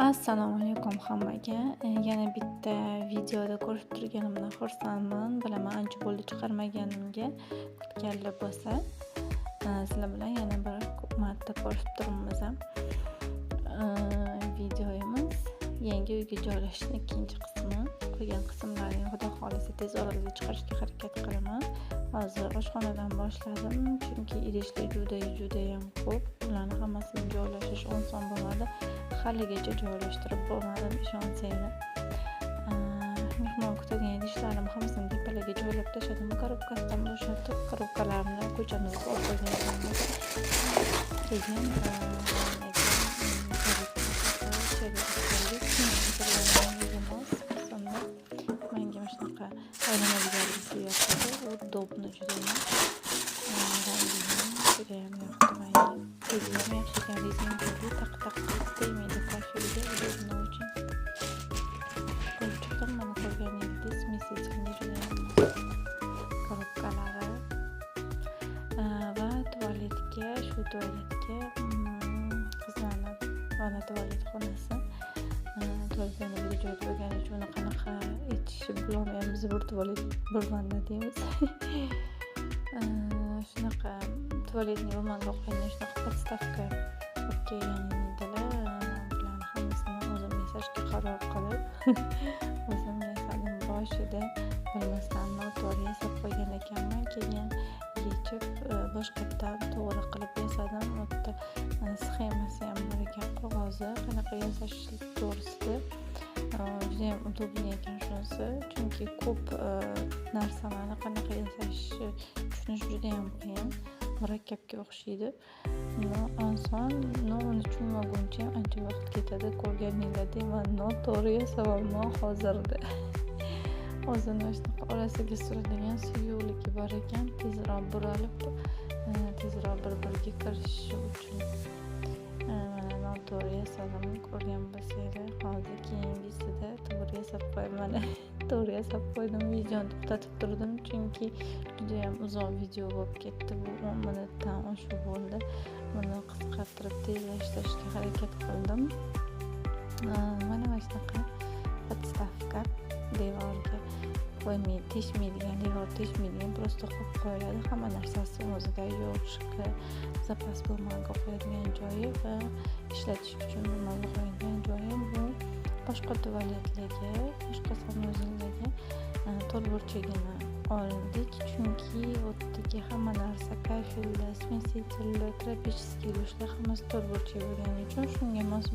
Assalomu alaykum hammaga. Yana bitta videoda ko'rib turganimdan xursandman. Bilaman ancha bo'ldi chiqarmaganimga. Kutganlar bo'lsa, sizlar bilan yana bir marta ko'rib turibmiz. Videomiz yangi uyga joylashishning ikkinchi qismi. Qolgan qismlarni xudo xolisa tez orada chiqarishga harakat qilaman. Hozir oshxonadan boshladim, chunki idishlar judayam ko'p. Ularni hammasini joylashish oson bo'lmadi. Haligacha joylashtirib bo'lmadim, ishonsanglar. Mehmon kutadigan idishlarim hammasini tepalarga joylab tashladim. Korobkasidan bo'shatib, korobkalarni ko'chamizga olib qo'ygan edim. Keyin menga shunaqa aylanadiganlisi yoqadi. U dobni judayam judayam yoqdi menga. Tezlam yaxshi ekan, rezinkaga taq qilib tegmaydi kafelga, udobni uchun. Ko'rib chiqdim, mana ko'rganingizdek smesительный judayam korobkalari va tualetga qizlarni vana tualet xonasi tualetlarni joy qo'ygani uchun uni qanaqa etishni bilolmaymiz. Bir tualet bir vanna deymiz. Shunaqa tualetni bir manga qo'ygan shunaqa podstavka olib kelgandilar. Bularni hammasini o'zim yasashga qaror qilib o'zim yasadim. Boshida bilmasdan noto'g'ri yasab qo'ygan ekanman. Keyin yechib boshqatdan to'g'ri qilib yasadim. U yerda sxemasi ham bor ekan, qog'ozi qanaqa yasash to'g'risida. Judayam udobli ekan shunisi, chunki ko'p narsalarni qanaqa yasashni tushunish judayam qiyin, murakkabga o'xshaydi. Oson, uni tushunmaguncha ancha vaqt ketadi. Ko'rganinglardek men noto'g'ri yasamanman hozirda. O'zini shunaqa orasiga suradigan suyuqligi bor ekan, tezroq buralib, tezroq bir-biriga kirishishi uchun. Mana noto'g'ri yasadim, ko'rgan bo'lsanglar. Hozir keyingisida to'g'ri yasab qo'yaman. To'g'ri yasab qo'ydim, videoni to'xtatib turdim, chunki judayam uzoq video bo'lib ketdi. Bu 10 minutdan oshiq bo'ldi. Buni qisqartirib tezlashtirishga harakat qildim. Mana shunaqa podstavka devorga teshmaydigan, devor teshmaydigan, prosta qo'yib qo'yiladi. Hamma narsasi o'zida, yo'q zapas bo'lmaga qo'yadigan joyi va ishlatish uchun bo'lmaga qo'yadigan joyi. Bu boshqa tualetlarga, boshqa sanuzellarga to'rtburchagini oldik, chunki o'tdagi hamma narsa kafelda, smesитель, тропический idishlar hammasi to'rtburchak bo'lgani uchun shunga mos